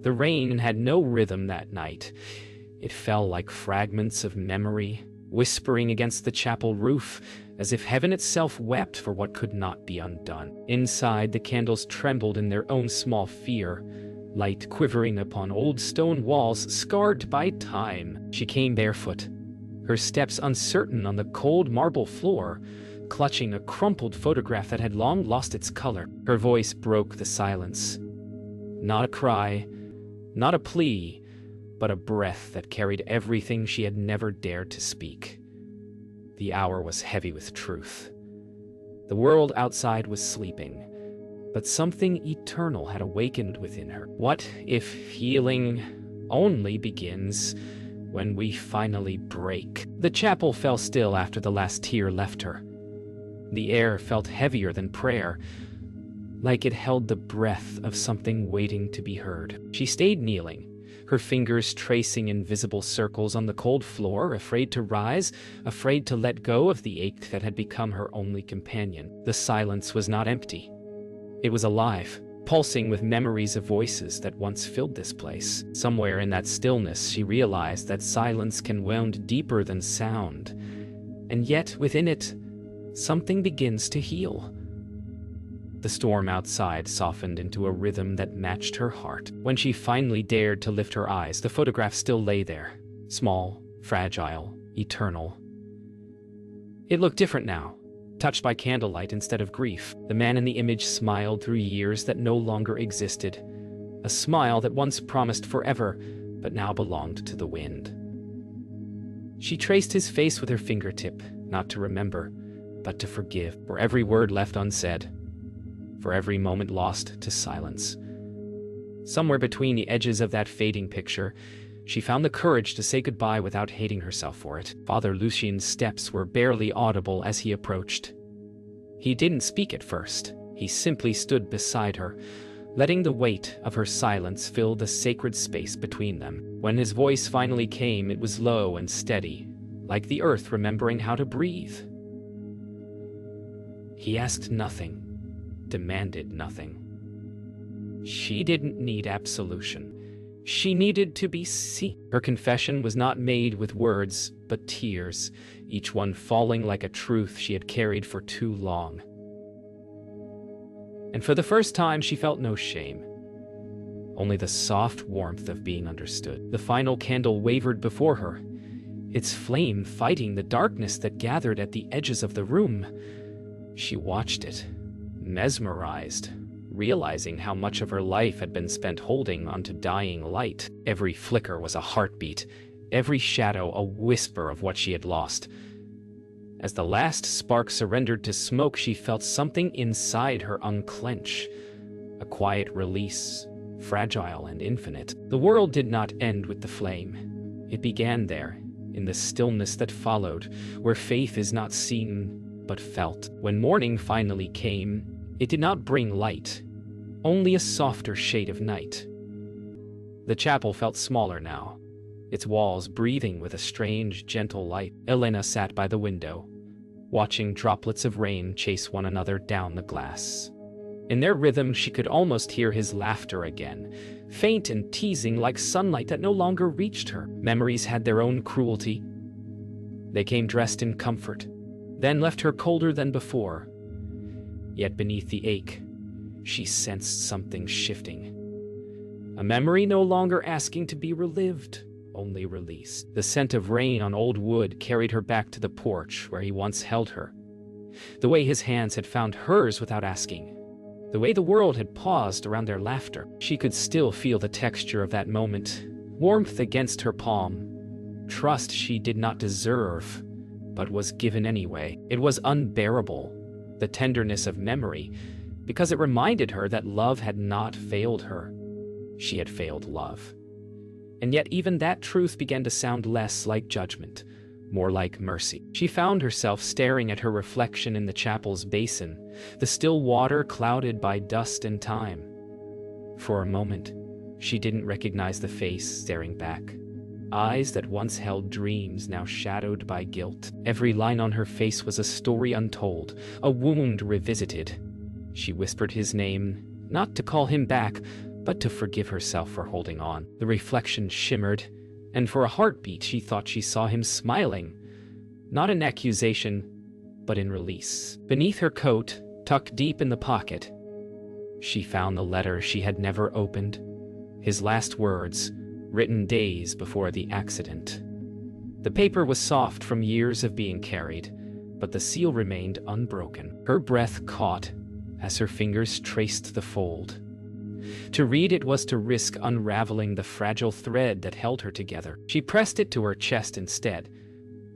The rain had no rhythm that night. It fell like fragments of memory, whispering against the chapel roof, as if heaven itself wept for what could not be undone. Inside, the candles trembled in their own small fear, light quivering upon old stone walls scarred by time. She came barefoot, her steps uncertain on the cold marble floor, clutching a crumpled photograph that had long lost its color. Her voice broke the silence. Not a cry, not a plea, but a breath that carried everything she had never dared to speak. The hour was heavy with truth. The world outside was sleeping, but something eternal had awakened within her. What if healing only begins when we finally break? The chapel fell still after the last tear left her. The air felt heavier than prayer, like it held the breath of something waiting to be heard. She stayed kneeling, her fingers tracing invisible circles on the cold floor, afraid to rise, afraid to let go of the ache that had become her only companion. The silence was not empty. It was alive, pulsing with memories of voices that once filled this place. Somewhere in that stillness, she realized that silence can wound deeper than sound, and yet within it, something begins to heal. The storm outside softened into a rhythm that matched her heart. When she finally dared to lift her eyes, the photograph still lay there, small, fragile, eternal. It looked different now, touched by candlelight instead of grief. The man in the image smiled through years that no longer existed, a smile that once promised forever, but now belonged to the wind. She traced his face with her fingertip, not to remember, but to forgive, for every word left unsaid, for every moment lost to silence. Somewhere between the edges of that fading picture, she found the courage to say goodbye without hating herself for it. Father Lucien's steps were barely audible as he approached. He didn't speak at first. He simply stood beside her, letting the weight of her silence fill the sacred space between them. When his voice finally came, it was low and steady, like the earth remembering how to breathe. He asked nothing, demanded nothing. She didn't need absolution. She needed to be seen. Her confession was not made with words, but tears, each one falling like a truth she had carried for too long. And for the first time, she felt no shame, only the soft warmth of being understood. The final candle wavered before her, its flame fighting the darkness that gathered at the edges of the room. She watched it, mesmerized, realizing how much of her life had been spent holding onto dying light. Every flicker was a heartbeat, every shadow a whisper of what she had lost. As the last spark surrendered to smoke, she felt something inside her unclench, a quiet release, fragile and infinite. The world did not end with the flame. It began there, in the stillness that followed, where faith is not seen but felt. When morning finally came, it did not bring light, only a softer shade of night. The chapel felt smaller now, its walls breathing with a strange, gentle light. Elena sat by the window, watching droplets of rain chase one another down the glass. In their rhythm, she could almost hear his laughter again, faint and teasing like sunlight that no longer reached her. Memories had their own cruelty. They came dressed in comfort, then left her colder than before. Yet beneath the ache, she sensed something shifting. A memory no longer asking to be relived, only released. The scent of rain on old wood carried her back to the porch where he once held her. The way his hands had found hers without asking. The way the world had paused around their laughter. She could still feel the texture of that moment, warmth against her palm, trust she did not deserve, but was given anyway. It was unbearable, the tenderness of memory, because it reminded her that love had not failed her. She had failed love. And yet even that truth began to sound less like judgment, more like mercy. She found herself staring at her reflection in the chapel's basin, the still water clouded by dust and time. For a moment, she didn't recognize the face staring back. Eyes that once held dreams, now shadowed by guilt. Every line on her face was a story untold, a wound revisited. She whispered his name, not to call him back, but to forgive herself for holding on. The reflection shimmered, and for a heartbeat she thought she saw him smiling, not in accusation, but in release. Beneath her coat, tucked deep in the pocket, she found the letter she had never opened, his last words, written days before the accident. The paper was soft from years of being carried, but the seal remained unbroken. Her breath caught as her fingers traced the fold. To read it was to risk unraveling the fragile thread that held her together. She pressed it to her chest instead,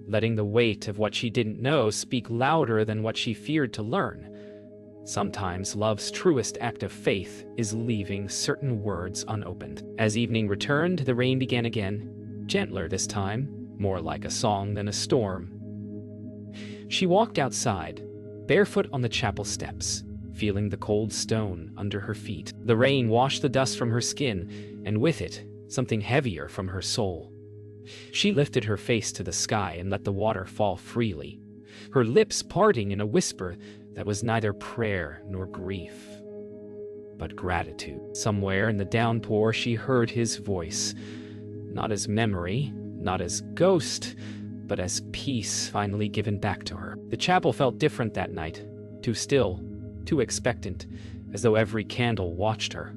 letting the weight of what she didn't know speak louder than what she feared to learn. Sometimes love's truest act of faith is leaving certain words unopened. As evening returned, the rain began again, gentler this time, more like a song than a storm. She walked outside, barefoot on the chapel steps, feeling the cold stone under her feet. The rain washed the dust from her skin, and with it, something heavier from her soul. She lifted her face to the sky and let the water fall freely, her lips parting in a whisper that was neither prayer nor grief, but gratitude. Somewhere in the downpour she heard his voice, not as memory, not as ghost, but as peace finally given back to her. The chapel felt different that night, too still, too expectant, as though every candle watched her.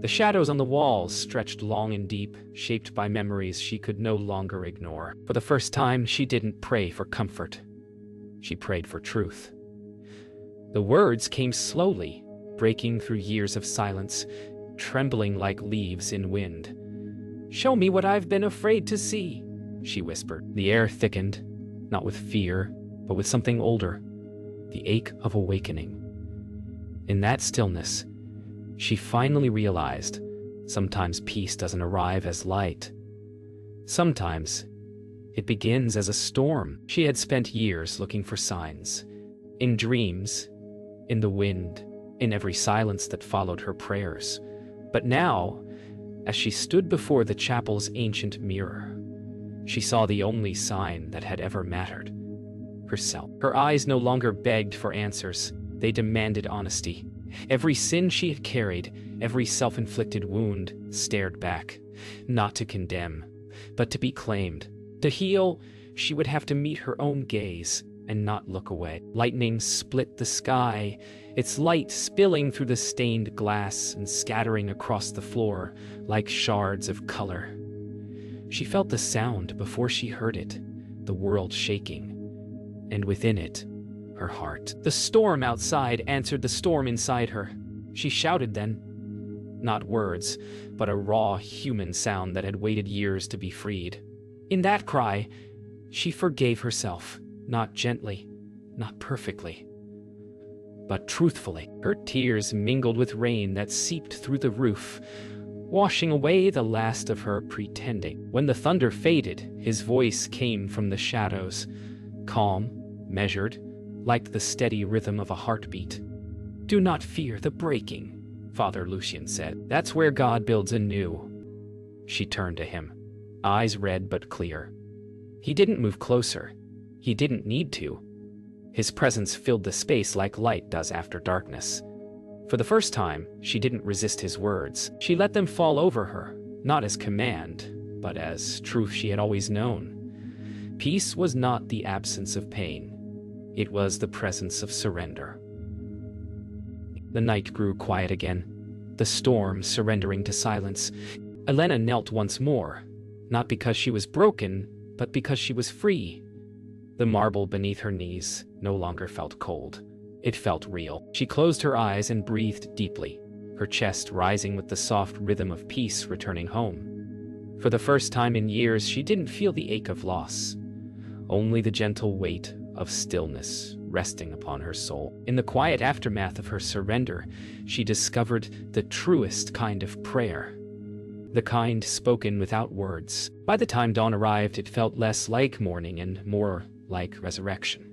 The shadows on the walls stretched long and deep, shaped by memories she could no longer ignore. For the first time, she didn't pray for comfort. She prayed for truth. The words came slowly, breaking through years of silence, trembling like leaves in wind. "Show me what I've been afraid to see," she whispered. The air thickened, not with fear, but with something older, the ache of awakening. In that stillness, she finally realized sometimes peace doesn't arrive as light. Sometimes it begins as a storm. She had spent years looking for signs, in dreams, in the wind, in every silence that followed her prayers. But now, as she stood before the chapel's ancient mirror, she saw the only sign that had ever mattered: herself. Her eyes no longer begged for answers, they demanded honesty. Every sin she had carried, every self-inflicted wound, stared back, not to condemn, but to be claimed. To heal, she would have to meet her own gaze and not look away. Lightning split the sky, its light spilling through the stained glass and scattering across the floor like shards of color. She felt the sound before she heard it, the world shaking, and within it, her heart. The storm outside answered the storm inside her. She shouted then. Not words, but a raw human sound that had waited years to be freed. In that cry, she forgave herself, not gently, not perfectly, but truthfully. Her tears mingled with rain that seeped through the roof, washing away the last of her pretending. When the thunder faded, his voice came from the shadows, calm, measured, like the steady rhythm of a heartbeat. "Do not fear the breaking," Father Lucien said. "That's where God builds anew." She turned to him, eyes red but clear. He didn't move closer. He didn't need to. His presence filled the space like light does after darkness. For the first time, she didn't resist his words. She let them fall over her, not as command, but as truth she had always known. Peace was not the absence of pain. It was the presence of surrender. The night grew quiet again, the storm surrendering to silence. Elena knelt once more, not because she was broken, but because she was free. The marble beneath her knees no longer felt cold. It felt real. She closed her eyes and breathed deeply, her chest rising with the soft rhythm of peace returning home. For the first time in years, she didn't feel the ache of loss, only the gentle weight of stillness resting upon her soul. In the quiet aftermath of her surrender, she discovered the truest kind of prayer, the kind spoken without words. By the time dawn arrived, it felt less like mourning and more like resurrection.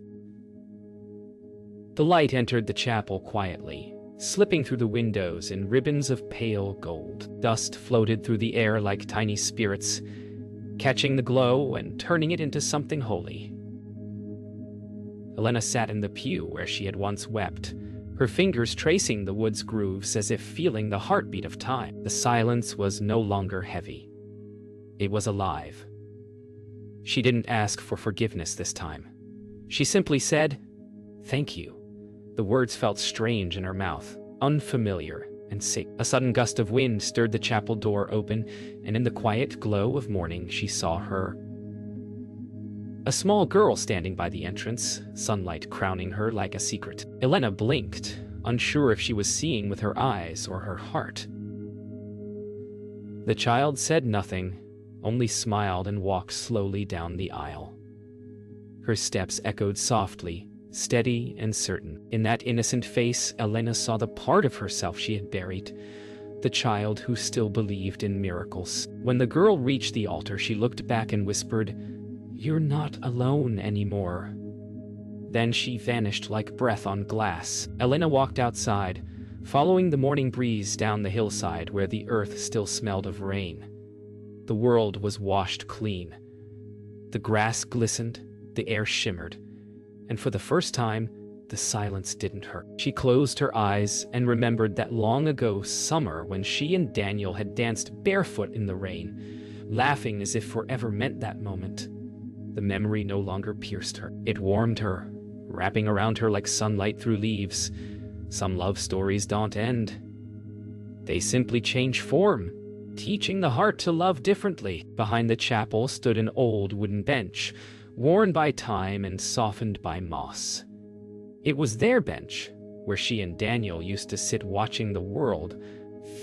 The light entered the chapel quietly, slipping through the windows in ribbons of pale gold. Dust floated through the air like tiny spirits, catching the glow and turning it into something holy. Elena sat in the pew where she had once wept, her fingers tracing the wood's grooves as if feeling the heartbeat of time. The silence was no longer heavy. It was alive. She didn't ask for forgiveness this time. She simply said, "Thank you." The words felt strange in her mouth, unfamiliar and sick. A sudden gust of wind stirred the chapel door open, and in the quiet glow of morning she saw her. A small girl standing by the entrance, sunlight crowning her like a secret. Elena blinked, unsure if she was seeing with her eyes or her heart. The child said nothing, only smiled and walked slowly down the aisle. Her steps echoed softly, steady and certain. In that innocent face, Elena saw the part of herself she had buried, the child who still believed in miracles. When the girl reached the altar, she looked back and whispered, "You're not alone anymore." Then she vanished like breath on glass. Elena walked outside, following the morning breeze down the hillside where the earth still smelled of rain. The world was washed clean. The grass glistened, the air shimmered, and for the first time, the silence didn't hurt. She closed her eyes and remembered that long ago summer when she and Daniel had danced barefoot in the rain, laughing as if forever meant that moment. The memory no longer pierced her. It warmed her, wrapping around her like sunlight through leaves. Some love stories don't end. They simply change form, teaching the heart to love differently. Behind the chapel stood an old wooden bench, worn by time and softened by moss. It was their bench, where she and Daniel used to sit watching the world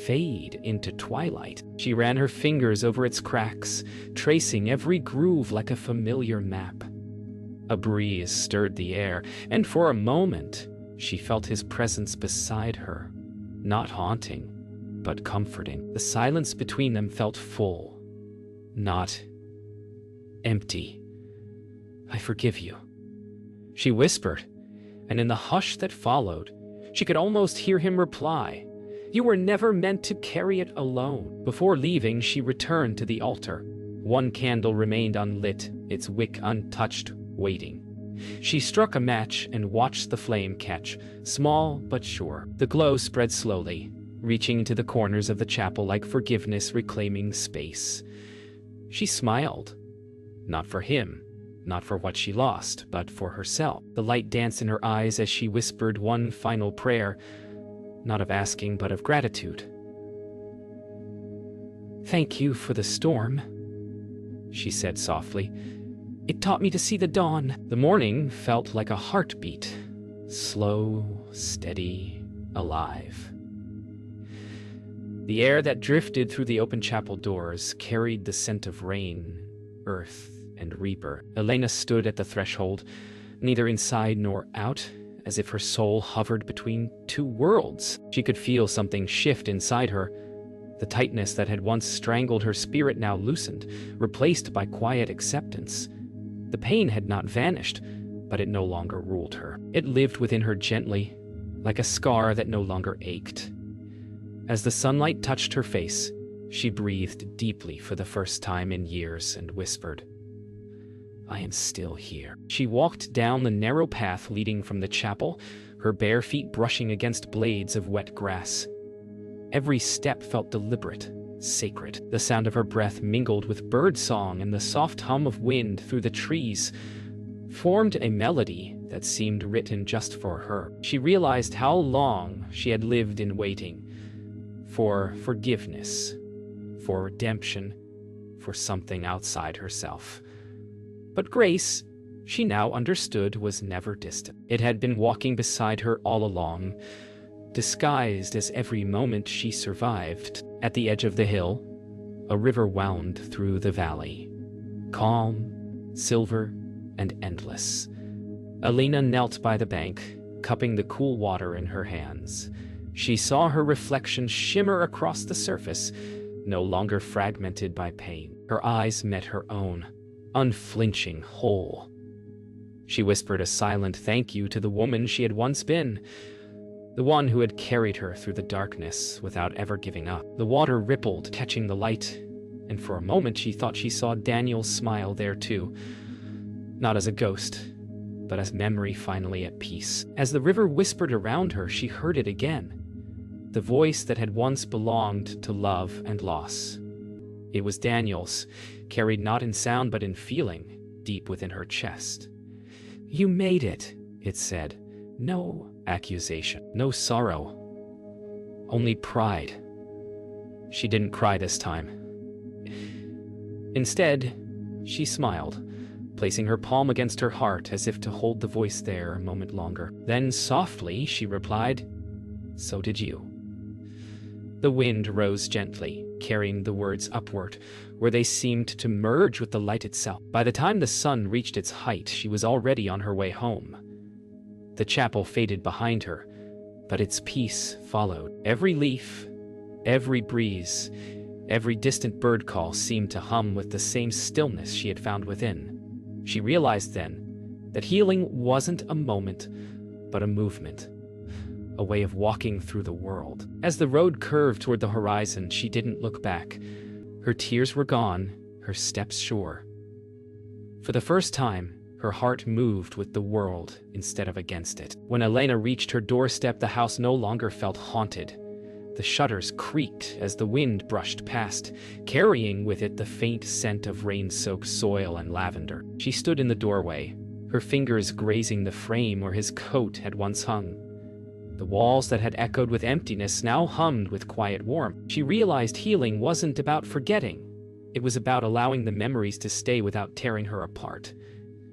fade into twilight. She ran her fingers over its cracks, tracing every groove like a familiar map. A breeze stirred the air, and for a moment, she felt his presence beside her, not haunting, but comforting. The silence between them felt full, not empty. "I forgive you," she whispered, and in the hush that followed, she could almost hear him reply, "You were never meant to carry it alone." Before leaving, she returned to the altar. One candle remained unlit, its wick untouched, waiting. She struck a match and watched the flame catch, small but sure. The glow spread slowly, reaching into the corners of the chapel like forgiveness reclaiming space. She smiled, not for him, not for what she lost, but for herself. The light danced in her eyes as she whispered one final prayer, not of asking, but of gratitude. "Thank you for the storm," she said softly. "It taught me to see the dawn." The morning felt like a heartbeat, slow, steady, alive. The air that drifted through the open chapel doors carried the scent of rain, earth, and reaper. Elena stood at the threshold, neither inside nor out, as if her soul hovered between two worlds. She could feel something shift inside her. The tightness that had once strangled her spirit now loosened, replaced by quiet acceptance. The pain had not vanished, but it no longer ruled her. It lived within her gently, like a scar that no longer ached. As the sunlight touched her face, she breathed deeply for the first time in years and whispered, "I am still here." She walked down the narrow path leading from the chapel, her bare feet brushing against blades of wet grass. Every step felt deliberate, sacred. The sound of her breath mingled with bird song, and the soft hum of wind through the trees formed a melody that seemed written just for her. She realized how long she had lived in waiting, for forgiveness, for redemption, for something outside herself. But grace, she now understood, was never distant. It had been walking beside her all along, disguised as every moment she survived. At the edge of the hill, a river wound through the valley, calm, silver, and endless. Elena knelt by the bank, cupping the cool water in her hands. She saw her reflection shimmer across the surface, no longer fragmented by pain. Her eyes met her own, unflinching, whole. She whispered a silent thank you to the woman she had once been, the one who had carried her through the darkness without ever giving up. The water rippled, catching the light, and for a moment she thought she saw Daniel's smile there too, not as a ghost, but as memory finally at peace. As the river whispered around her, she heard it again. The voice that had once belonged to love and loss. It was Daniel's, carried not in sound but in feeling, deep within her chest. "You made it," it said. No accusation, no sorrow, only pride. She didn't cry this time. Instead, she smiled, placing her palm against her heart as if to hold the voice there a moment longer. Then softly she replied, "So did you." The wind rose gently, carrying the words upward, where they seemed to merge with the light itself. By the time the sun reached its height, she was already on her way home. The chapel faded behind her, but its peace followed. Every leaf, every breeze, every distant bird call seemed to hum with the same stillness she had found within. She realized then that healing wasn't a moment, but a movement, a way of walking through the world. As the road curved toward the horizon, she didn't look back. Her tears were gone, her steps sure. For the first time, her heart moved with the world instead of against it. When Elena reached her doorstep, the house no longer felt haunted. The shutters creaked as the wind brushed past, carrying with it the faint scent of rain-soaked soil and lavender. She stood in the doorway, her fingers grazing the frame where his coat had once hung. The walls that had echoed with emptiness now hummed with quiet warmth. She realized healing wasn't about forgetting. It was about allowing the memories to stay without tearing her apart.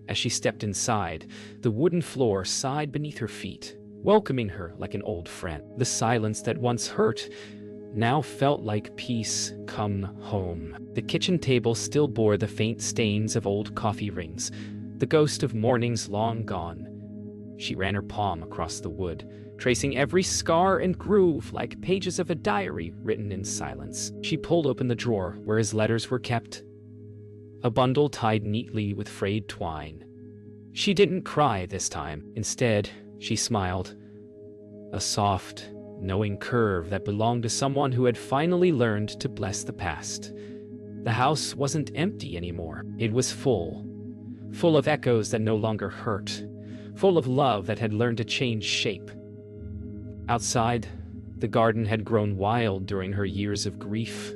As she stepped inside, the wooden floor sighed beneath her feet, welcoming her like an old friend. The silence that once hurt now felt like peace come home. The kitchen table still bore the faint stains of old coffee rings, the ghost of mornings long gone. She ran her palm across the wood, tracing every scar and groove like pages of a diary written in silence. She pulled open the drawer where his letters were kept, a bundle tied neatly with frayed twine. She didn't cry this time. Instead, she smiled, a soft, knowing curve that belonged to someone who had finally learned to bless the past. The house wasn't empty anymore. It was full of echoes that no longer hurt, full of love that had learned to change shape. Outside, the garden had grown wild during her years of grief.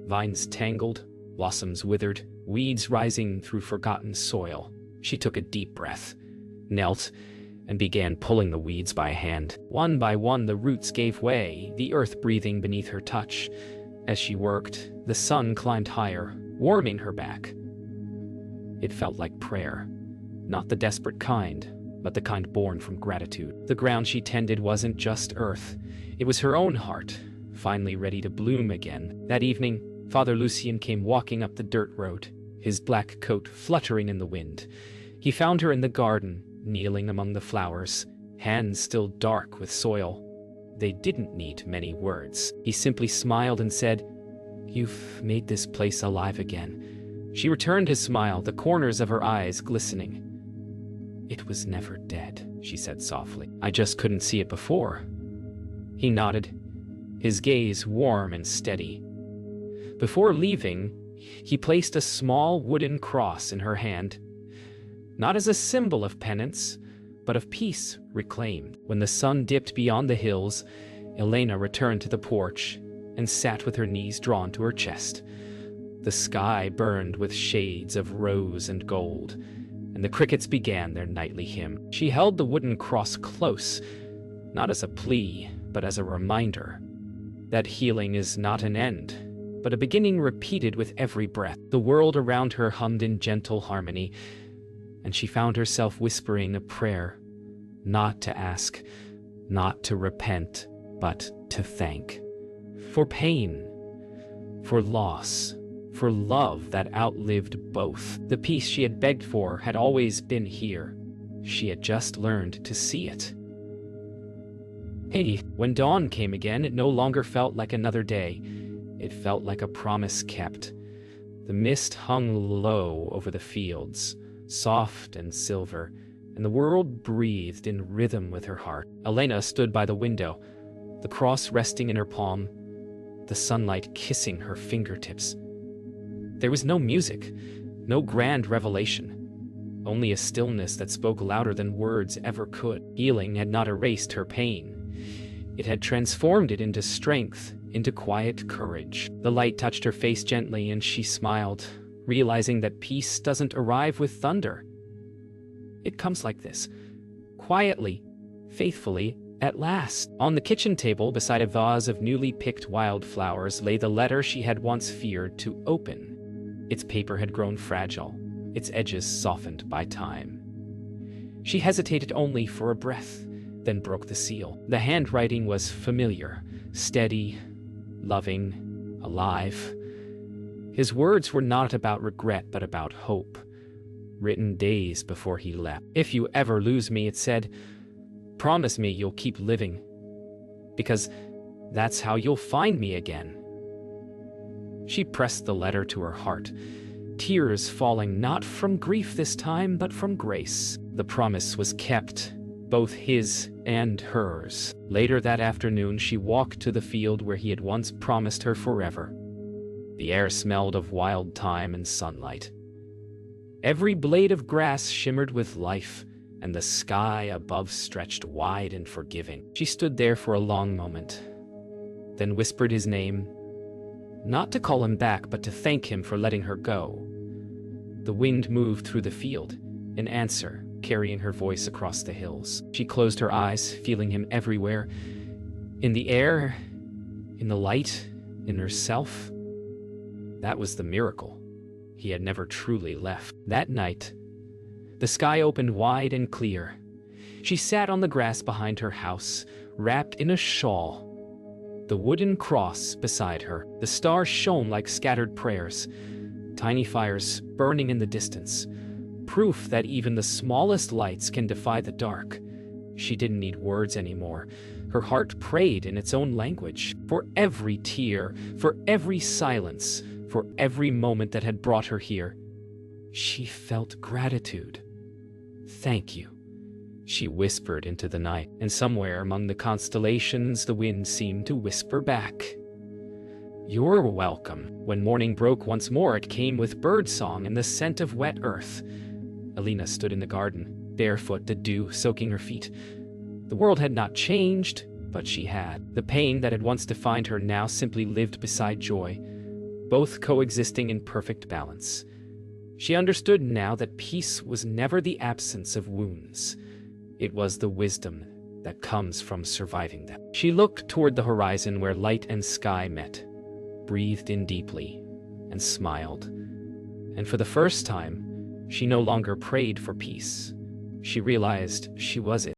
Vines tangled, blossoms withered, weeds rising through forgotten soil. She took a deep breath, knelt, and began pulling the weeds by hand. One by one, the roots gave way, the earth breathing beneath her touch. As she worked, the sun climbed higher, warming her back. It felt like prayer, not the desperate kind, but the kind born from gratitude. The ground she tended wasn't just earth. It was her own heart, finally ready to bloom again. That evening, Father Lucien came walking up the dirt road, his black coat fluttering in the wind. He found her in the garden, kneeling among the flowers, hands still dark with soil. They didn't need many words. He simply smiled and said, "You've made this place alive again." She returned his smile, the corners of her eyes glistening. "It was never dead," she said softly. "I just couldn't see it before." He nodded, his gaze warm and steady. Before leaving, he placed a small wooden cross in her hand, not as a symbol of penance, but of peace reclaimed. When the sun dipped beyond the hills, Elena returned to the porch and sat with her knees drawn to her chest. The sky burned with shades of rose and gold, and the crickets began their nightly hymn. She held the wooden cross close, not as a plea, but as a reminder that healing is not an end, but a beginning repeated with every breath. The world around her hummed in gentle harmony, and she found herself whispering a prayer, not to ask, not to repent, but to thank. For pain, for loss, for love that outlived both. The peace she had begged for had always been here. She had just learned to see it. Hey, when dawn came again, it no longer felt like another day. It felt like a promise kept. The mist hung low over the fields, soft and silver, and the world breathed in rhythm with her heart. Elena stood by the window, the cross resting in her palm, the sunlight kissing her fingertips. There was no music, no grand revelation, only a stillness that spoke louder than words ever could. Healing had not erased her pain. It had transformed it into strength, into quiet courage. The light touched her face gently and she smiled, realizing that peace doesn't arrive with thunder. It comes like this, quietly, faithfully, at last. On the kitchen table, beside a vase of newly picked wildflowers, lay the letter she had once feared to open. Its paper had grown fragile, its edges softened by time. She hesitated only for a breath, then broke the seal. The handwriting was familiar, steady, loving, alive. His words were not about regret, but about hope, written days before he left. "If you ever lose me," it said, "promise me you'll keep living, because that's how you'll find me again." She pressed the letter to her heart, tears falling not from grief this time, but from grace. The promise was kept, both his and hers. Later that afternoon, she walked to the field where he had once promised her forever. The air smelled of wild thyme and sunlight. Every blade of grass shimmered with life, and the sky above stretched wide and forgiving. She stood there for a long moment, then whispered his name, not to call him back, but to thank him for letting her go. The wind moved through the field, in answer, carrying her voice across the hills. She closed her eyes, feeling him everywhere, in the air, in the light, in herself. That was the miracle. He had never truly left. That night, the sky opened wide and clear. She sat on the grass behind her house, wrapped in a shawl. The wooden cross beside her. The stars shone like scattered prayers, tiny fires burning in the distance, proof that even the smallest lights can defy the dark. She didn't need words anymore. Her heart prayed in its own language, for every tear, for every silence, for every moment that had brought her here. She felt gratitude. "Thank you," she whispered into the night, and somewhere among the constellations the wind seemed to whisper back, "You're welcome." When morning broke once more, it came with birdsong and the scent of wet earth. Alina stood in the garden, barefoot, the dew soaking her feet. The world had not changed, but she had. The pain that had once defined her now simply lived beside joy, both coexisting in perfect balance. She understood now that peace was never the absence of wounds. It was the wisdom that comes from surviving them. She looked toward the horizon where light and sky met, breathed in deeply, and smiled. And for the first time, she no longer prayed for peace. She realized she was it.